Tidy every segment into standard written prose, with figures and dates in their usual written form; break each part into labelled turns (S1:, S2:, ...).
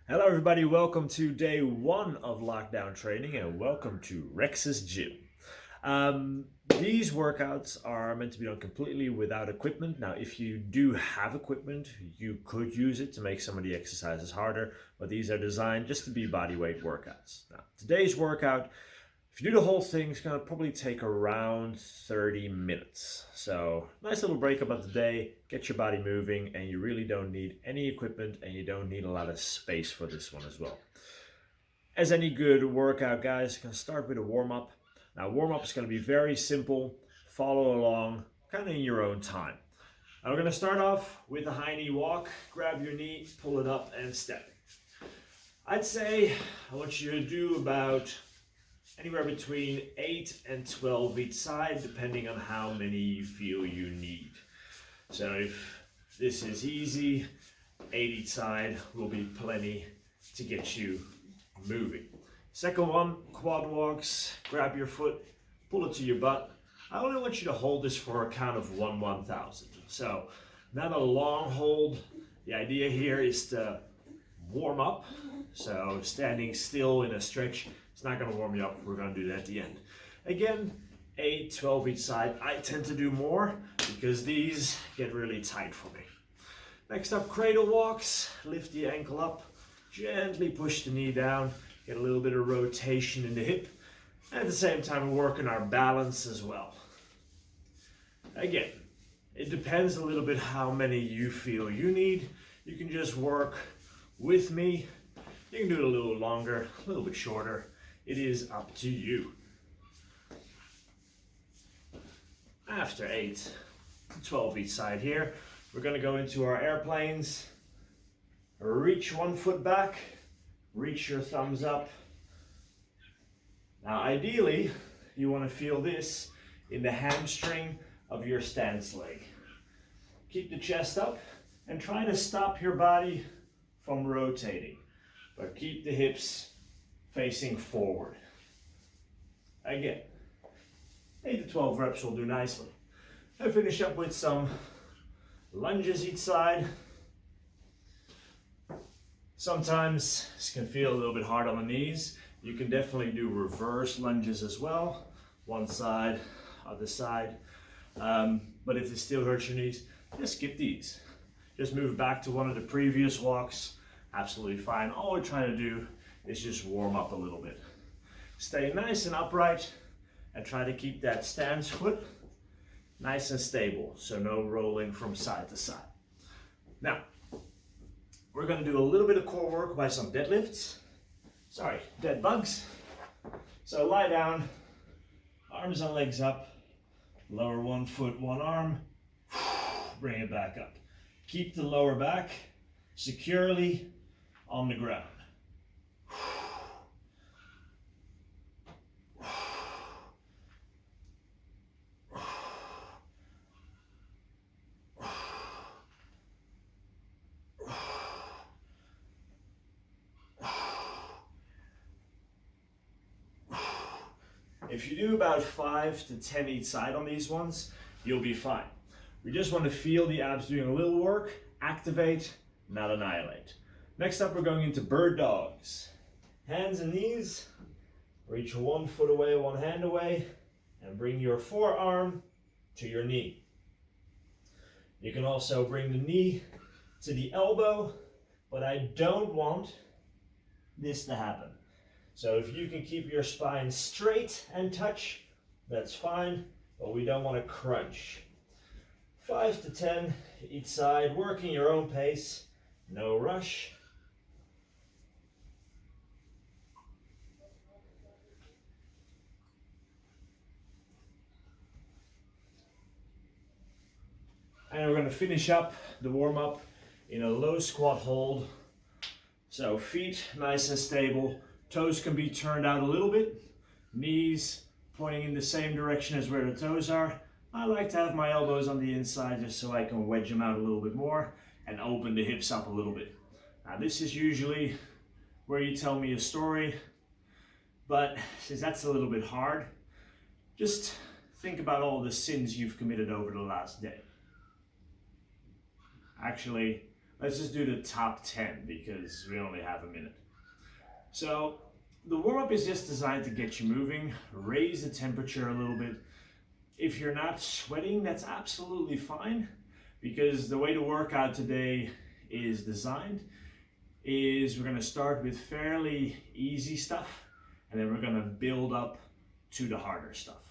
S1: Hello everybody, welcome to day one of lockdown training and welcome to Rex's Gym. These workouts are meant to be done completely without equipment. Now if you do have equipment, you could use it to make some of the exercises harder, but these are designed just to be bodyweight workouts. Now today's workout, if you do the whole thing, it's going to probably take around 30 minutes. So nice little break up of the day, get your body moving, and you really don't need any equipment and you don't need a lot of space for this one as well. As any good workout, guys, you can start with a warm-up. Now warm-up is going to be very simple, follow along, kind of in your own time. Now we're going to start off with a high knee walk, grab your knee, pull it up and step. I'd say I want you to do about anywhere between 8 and 12 each side, depending on how many you feel you need. So if this is easy, 8 each side will be plenty to get you moving. Second one, quad walks, grab your foot, pull it to your butt. I only want you to hold this for a count of 1/1000. So not a long hold. The idea here is to warm up. So standing still in a stretch, it's not going to warm you up. We're going to do that at the end. Again, 8, 12 each side. I tend to do more because these get really tight for me. Next up, cradle walks. Lift the ankle up, gently push the knee down, get a little bit of rotation in the hip. And at the same time, we're working our balance as well. Again, it depends a little bit how many you feel you need. You can just work with me. You can do it a little longer, a little bit shorter. It is up to you. After 8 to 12 each side here, we're going to go into our airplanes. Reach one foot back, reach your thumbs up. Now ideally, you want to feel this in the hamstring of your stance leg. Keep the chest up and try to stop your body from rotating, but keep the hips facing forward. Again, 8 to 12 reps will do nicely. And finish up with some lunges each side. Sometimes this can feel a little bit hard on the knees. You can definitely do reverse lunges as well. One side, other side. But if it still hurts your knees, just skip these. Just move back to one of the previous walks. Absolutely fine. All we're trying to do is just warm up a little bit. Stay nice and upright and try to keep that stance foot nice and stable, so no rolling from side to side. Now, we're going to do a little bit of core work by some deadlifts. Sorry, dead bugs. So lie down, arms and legs up, lower one foot, one arm, bring it back up. Keep the lower back securely on the ground. If you do about 5 to 10 each side on these ones, you'll be fine. We just want to feel the abs doing a little work, activate, not annihilate. Next up, we're going into bird dogs. Hands and knees, reach one foot away, one hand away, and bring your forearm to your knee. You can also bring the knee to the elbow, but I don't want this to happen. So if you can keep your spine straight and touch, that's fine, but we don't want to crunch. 5 to 10 each side, working your own pace, no rush. And we're going to finish up the warm-up in a low squat hold. So feet nice and stable. Toes can be turned out a little bit. Knees pointing in the same direction as where the toes are. I like to have my elbows on the inside just so I can wedge them out a little bit more and open the hips up a little bit. Now this is usually where you tell me a story, but since that's a little bit hard, just think about all the sins you've committed over the last day. Actually, Let's just do the top 10 because we only have a minute. So the warm-up is just designed to get you moving, raise the temperature a little bit. If you're not sweating, that's absolutely fine, because the way the workout today is designed is we're going to start with fairly easy stuff, and then we're going to build up to the harder stuff.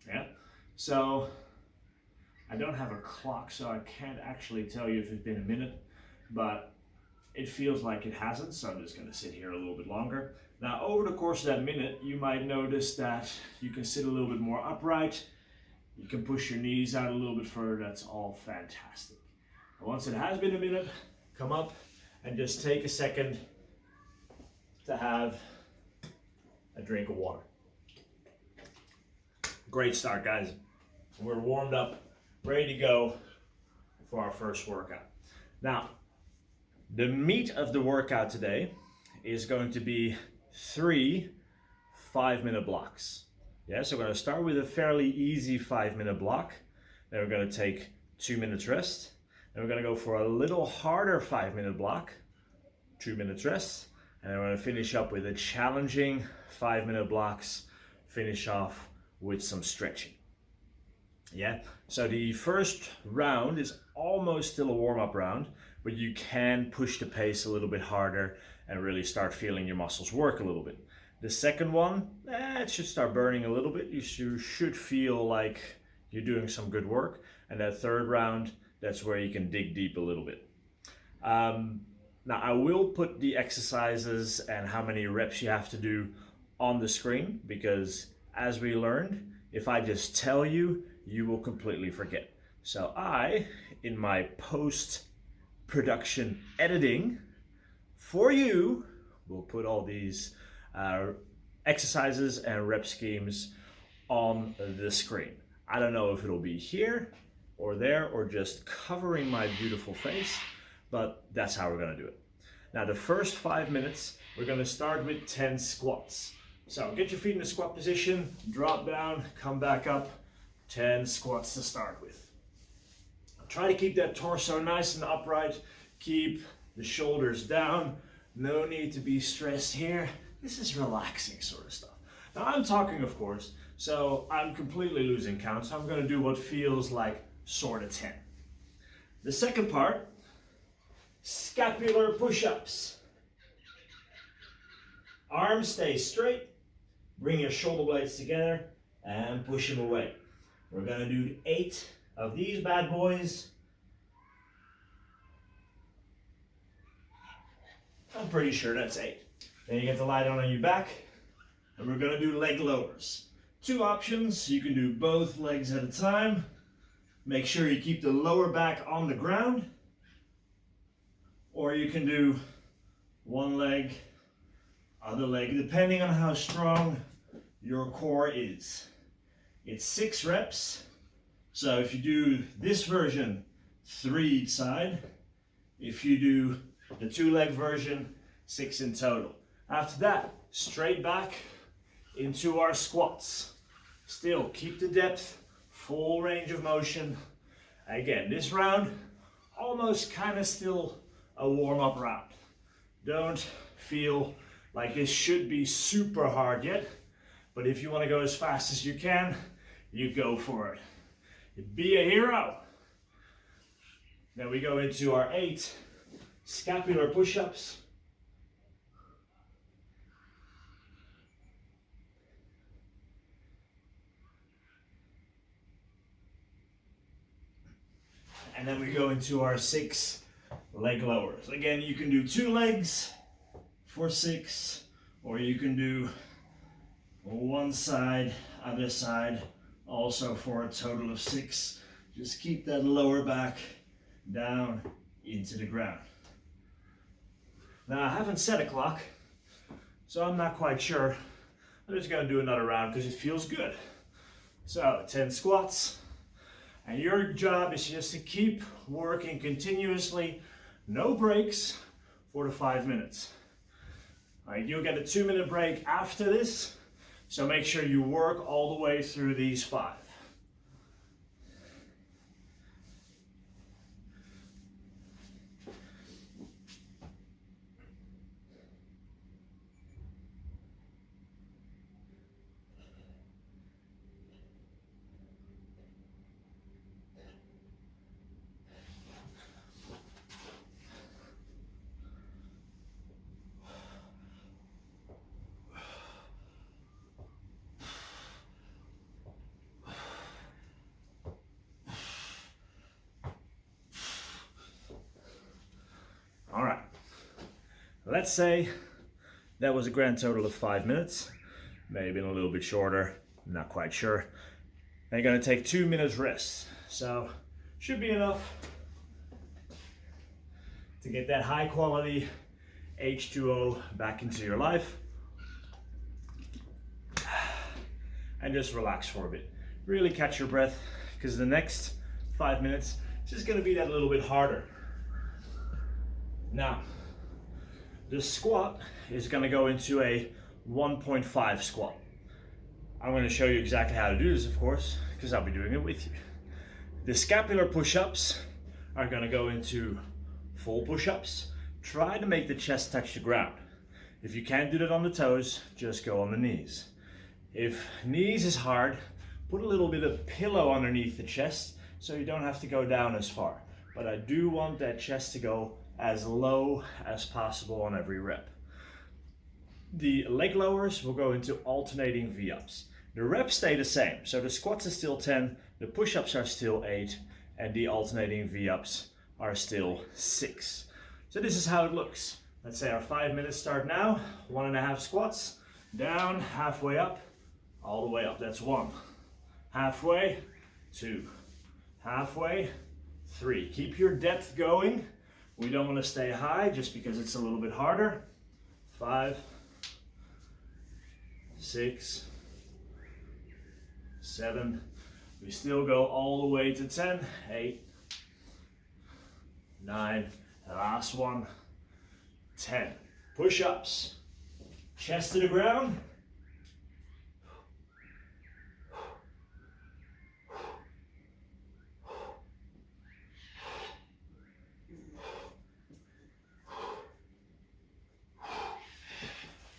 S1: Yeah. So I don't have a clock, so I can't actually tell you if it's been a minute, but it feels like it hasn't, so I'm just going to sit here a little bit longer. Now, over the course of that minute, you might notice that you can sit a little bit more upright. You can push your knees out a little bit further. That's all fantastic. And once it has been a minute, come up and just take a second to have a drink of water. Great start, guys. We're warmed up, ready to go for our first workout. Now, the meat of the workout today is going to be 3 5-minute blocks. Yeah, so we're going to start with a fairly easy 5-minute block. Then we're going to take 2 minutes rest. Then we're going to go for a little harder 5-minute block, 2 minutes rest. And then we're going to finish up with a challenging 5-minute blocks, finish off with some stretching. Yeah, so the first round is almost still a warm-up round, but you can push the pace a little bit harder and really start feeling your muscles work a little bit. The second one, it should start burning a little bit. You should feel like you're doing some good work. And that third round, that's where you can dig deep a little bit. Now, I will put the exercises and how many reps you have to do on the screen, because as we learned, if I just tell you, you will completely forget. So I, in my post-production editing for you, will put all these exercises and rep schemes on the screen. I don't know if it'll be here or there or just covering my beautiful face, but that's how we're going to do it. Now, the first 5 minutes, we're going to start with 10 squats. So get your feet in a squat position, drop down, come back up, 10 squats to start with. Try to keep that torso nice and upright. Keep the shoulders down. No need to be stressed here. This is relaxing sort of stuff. Now, I'm talking, of course, so I'm completely losing count, so I'm going to do what feels like sort of 10. The second part, scapular push-ups. Arms stay straight. Bring your shoulder blades together and push them away. We're going to do 8 of these bad boys. I'm pretty sure that's 8. Then you get to lie down on your back, and we're going to do leg lowers. 2 options. You can do both legs at a time. Make sure you keep the lower back on the ground. Or you can do one leg, other leg, depending on how strong your core is. It's 6 reps. So if you do this version, 3 each side. If you do the 2-leg version, 6 in total. After that, straight back into our squats. Still keep the depth, full range of motion. Again, this round, almost kind of still a warm-up round. Don't feel like this should be super hard yet, but if you want to go as fast as you can, you go for it. Be a hero. Then we go into our 8 scapular push-ups. And then we go into our 6 leg lowers. Again, you can do 2 legs for 6, or you can do one side, other side, also for a total of 6. Just keep that lower back down into the ground. Now, I haven't set a clock, so I'm not quite sure. I'm just going to do another round because it feels good. So, 10 squats. And your job is just to keep working continuously, no breaks, for the 5 minutes. All right, you'll get a 2-minute break after this, so make sure you work all the way through these 5. Let's say that was a grand total of 5 minutes, maybe a little bit shorter, not quite sure. And you're gonna take 2 minutes rest. So should be enough to get that high quality H2O back into your life. And just relax for a bit. Really catch your breath, because the next 5 minutes is just gonna be that little bit harder. Now, the squat is gonna go into a 1.5 squat. I'm gonna show you exactly how to do this, of course, because I'll be doing it with you. The scapular push-ups are gonna go into full push-ups. Try to make the chest touch the ground. If you can't do that on the toes, just go on the knees. If knees is hard, put a little bit of pillow underneath the chest so you don't have to go down as far. But I do want that chest to go as low as possible on every rep. The leg lowers will go into alternating V-ups. The reps stay the same, so the squats are still 10, the push-ups are still 8, and the alternating V-ups are still 6. So this is how it looks. Let's say our 5 minutes start now, 1.5 squats, down, halfway up, all the way up. That's 1. Halfway, 2. Halfway, 3. Keep your depth going. We don't want to stay high just because it's a little bit harder. 5, 6, 7. We still go all the way to 10. 8, 9, the last one, 10. Push-ups. Chest to the ground.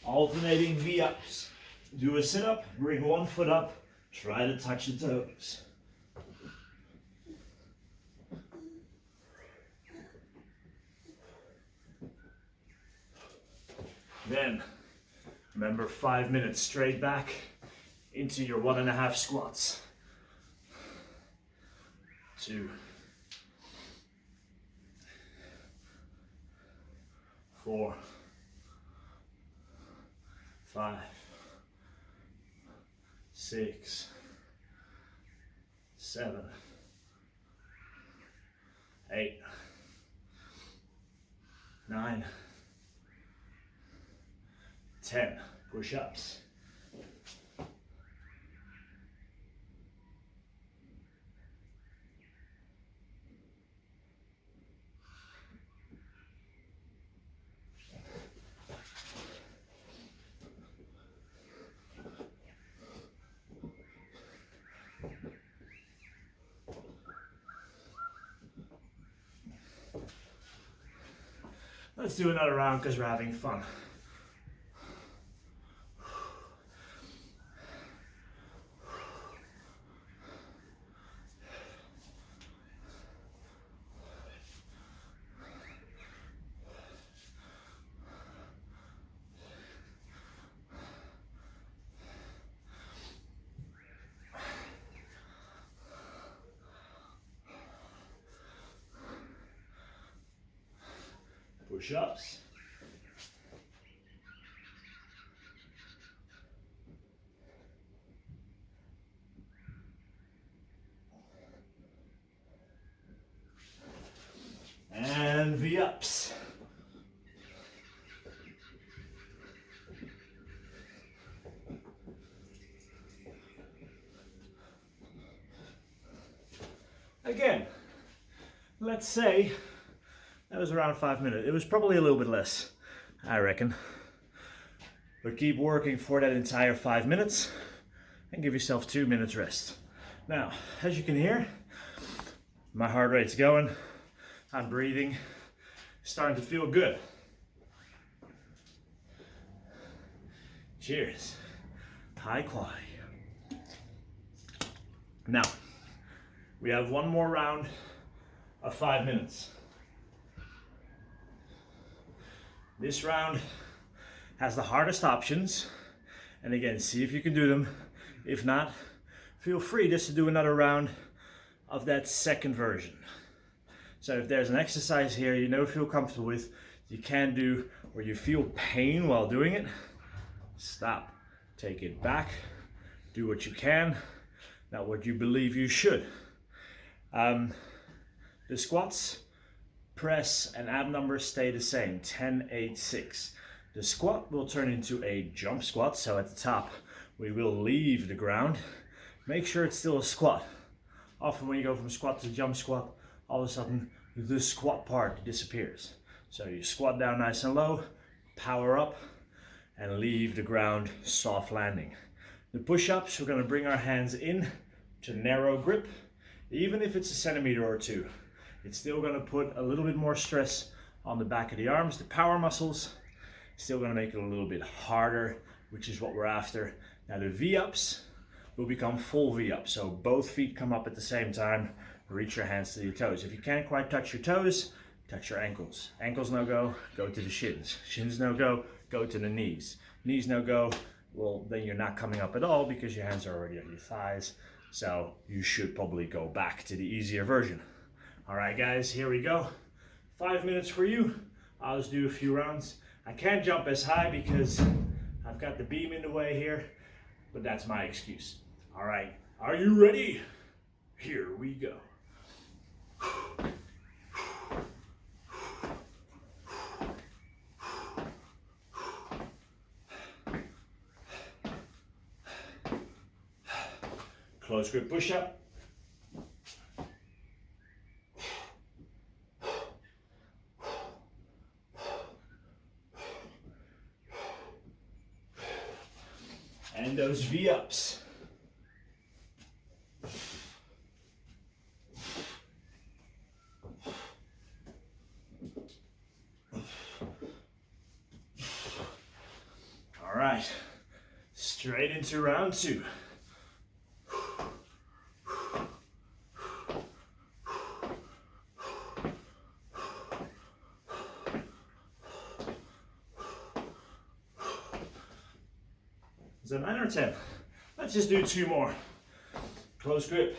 S1: Alternating V-ups. Do a sit-up, bring one foot up, try to touch the toes. Then, remember 5 minutes straight back into your 1.5 squats. 2, 4, 5, 6, 7, 8, 9, 10. Push-ups. Let's do another round because we're having fun. Push-ups. And V-ups. Again, let's say that was around 5 minutes. It was probably a little bit less, I reckon. But keep working for that entire 5 minutes and give yourself 2 minutes rest. Now, as you can hear, my heart rate's going, I'm breathing, starting to feel good. Cheers. High quality. Now, we have one more round of 5 minutes. This round has the hardest options, and again, see if you can do them. If not, feel free just to do another round of that second version. So if there's an exercise here you never feel comfortable with, you can do, or you feel pain while doing it, stop, take it back, do what you can, not what you believe you should. The squats, press, and ab numbers stay the same, 10, 8, 6. The squat will turn into a jump squat, so at the top we will leave the ground. Make sure it's still a squat. Often when you go from squat to jump squat, all of a sudden the squat part disappears. So you squat down nice and low, power up, and leave the ground, soft landing. The push-ups, we're going to bring our hands in to narrow grip. Even if it's a centimeter or two, it's still going to put a little bit more stress on the back of the arms, the power muscles. Still going to make it a little bit harder, which is what we're after. Now the V-ups will become full V-ups, so both feet come up at the same time. Reach your hands to your toes. If you can't quite touch your toes, touch your ankles. Ankles no go, go to the shins. Shins no go, go to the knees. Knees no go, well then you're not coming up at all because your hands are already on your thighs. So you should probably go back to the easier version. All right guys, here we go. 5 minutes for you. I'll just do a few rounds. I can't jump as high because I've got the beam in the way here, but that's my excuse. All right, are you ready? Here we go. Close grip push-up. And those V-ups. All right, straight into round 2. Is that 9 or 10? Let's just do 2 more. Close grip.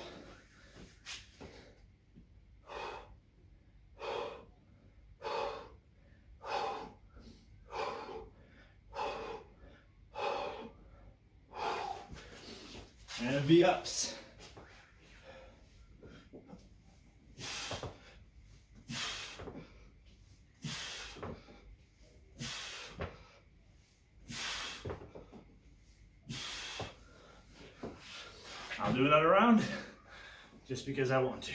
S1: And V-ups. I'll do another round just because I want to.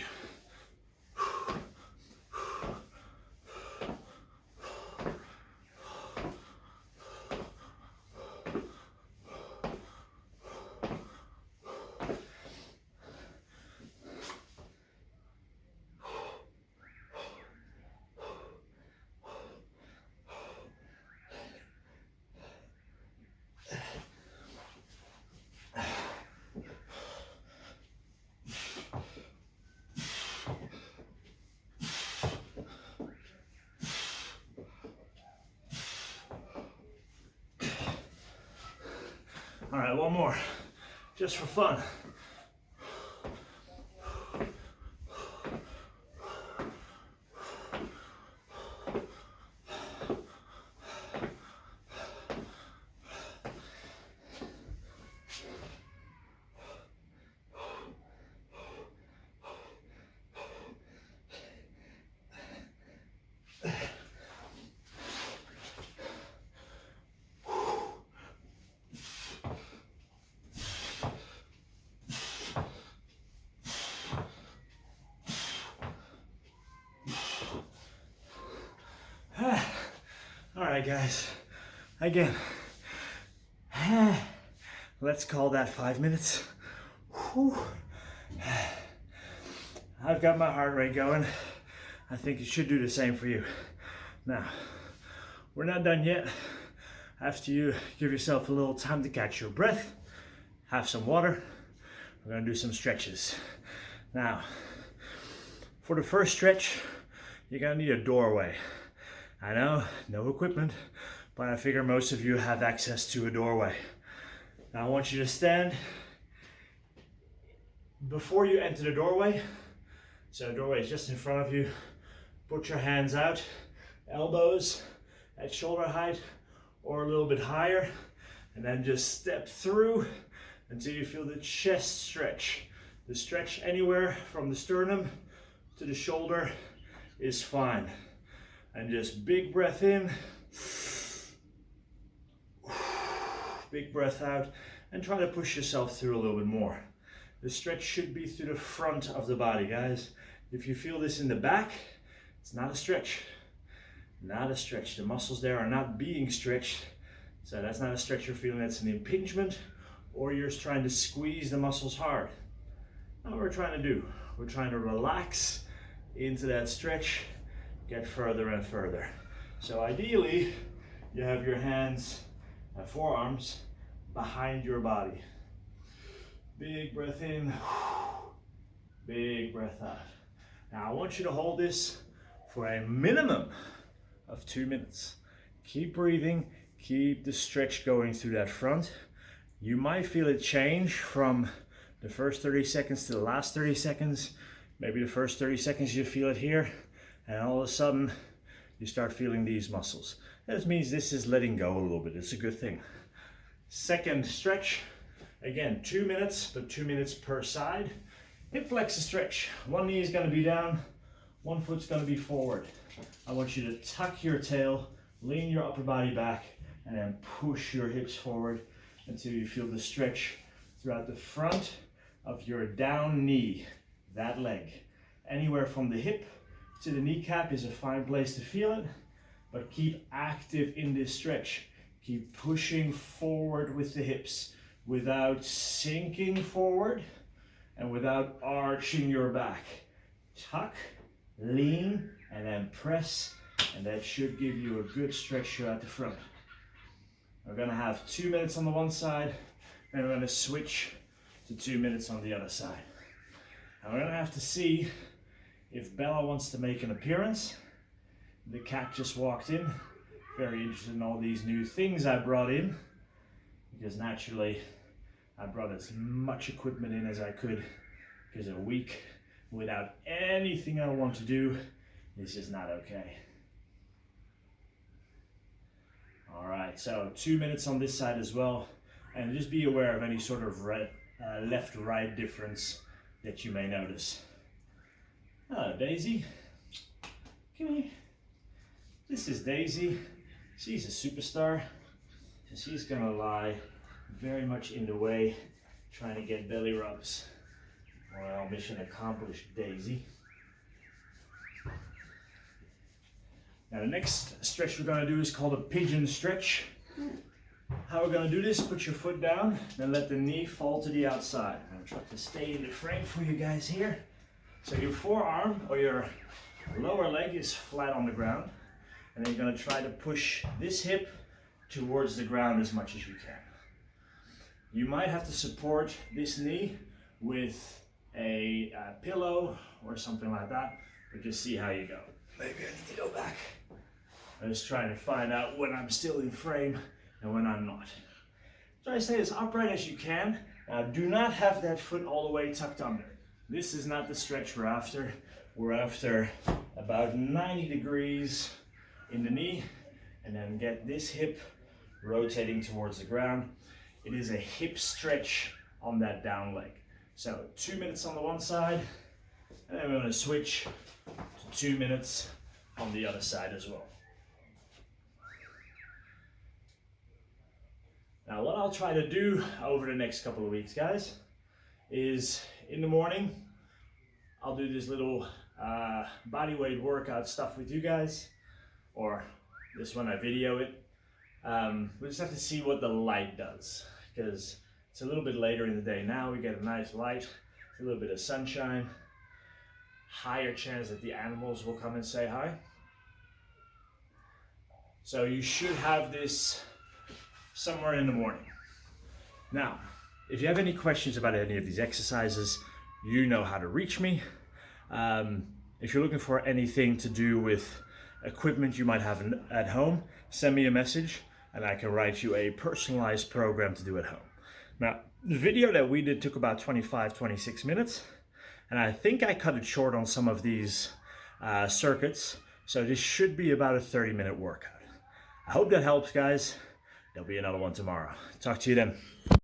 S1: All right, one more, just for fun. All right, guys, again, let's call that 5 minutes. Whew. I've got my heart rate going. I think it should do the same for you. Now, we're not done yet. After you give yourself a little time to catch your breath, have some water, we're gonna do some stretches. Now, for the first stretch, you're gonna need a doorway. I know, no equipment, but I figure most of you have access to a doorway. Now I want you to stand before you enter the doorway. So the doorway is just in front of you. Put your hands out, elbows at shoulder height or a little bit higher, and then just step through until you feel the chest stretch. The stretch anywhere from the sternum to the shoulder is fine. And just big breath in, big breath out, and try to push yourself through a little bit more. The stretch should be through the front of the body, guys. If you feel this in the back, it's not a stretch. Not a stretch. The muscles there are not being stretched. So that's not a stretch you're feeling, that's an impingement, or you're trying to squeeze the muscles hard. That's what we're trying to do. We're trying to relax into that stretch, get further and further. So ideally, you have your hands and forearms behind your body. Big breath in, big breath out. Now I want you to hold this for a minimum of 2 minutes. Keep breathing, keep the stretch going through that front. You might feel it change from the first 30 seconds to the last 30 seconds. Maybe the first 30 seconds you feel it here, and all of a sudden you start feeling these muscles. That means this is letting go a little bit. It's a good thing. Second stretch, again 2 minutes, but 2 minutes per side. Hip flexor stretch. One knee is going to be down, one foot's going to be forward. I want you to tuck your tail, lean your upper body back, and then push your hips forward until you feel the stretch throughout the front of your down knee, that leg. Anywhere from the hip to the kneecap is a fine place to feel it, but keep active in this stretch. Keep pushing forward with the hips without sinking forward and without arching your back. Tuck, lean, and then press, and that should give you a good stretch throughout the front. We're gonna have 2 minutes on the one side, and we're gonna switch to 2 minutes on the other side. And we're gonna have to see if Bella wants to make an appearance. The cat just walked in, very interested in all these new things I brought in, because naturally I brought as much equipment in as I could, because a week without anything I want to do is just not okay. All right, so 2 minutes on this side as well, and just be aware of any sort of left-right difference that you may notice. Hello, Daisy. Come here. This is Daisy. She's a superstar, and she's gonna lie very much in the way, trying to get belly rubs. Well, mission accomplished, Daisy. Now the next stretch we're going to do is called a pigeon stretch. How we're going to do this, put your foot down, then let the knee fall to the outside. I'm going to try to stay in the frame for you guys here. So your forearm or your lower leg is flat on the ground, and then you're going to try to push this hip towards the ground as much as you can. You might have to support this knee with a pillow or something like that, but just see how you go. Maybe I need to go back. I'm just trying to find out when I'm still in frame and when I'm not. Try to stay as upright as you can. Now do not have that foot all the way tucked under. This is not the stretch we're after. We're after about 90 degrees in the knee, and then get this hip rotating towards the ground. It is a hip stretch on that down leg. So 2 minutes on the one side, and then we're going to switch to 2 minutes on the other side as well. Now what I'll try to do over the next couple of weeks, guys, is in the morning, I'll do this little body weight workout stuff with you guys, or this one I video it. We just have to see what the light does, because it's a little bit later in the day now. We get a nice light, a little bit of sunshine, higher chance that the animals will come and say hi. So you should have this somewhere in the morning. Now, if you have any questions about any of these exercises, you know how to reach me. If you're looking for anything to do with equipment you might have at home, send me a message and I can write you a personalized program to do at home. Now, the video that we did took about 25-26 minutes, and I think I cut it short on some of these circuits. So this should be about a 30-minute workout. I hope that helps, guys. There'll be another one tomorrow. Talk to you then.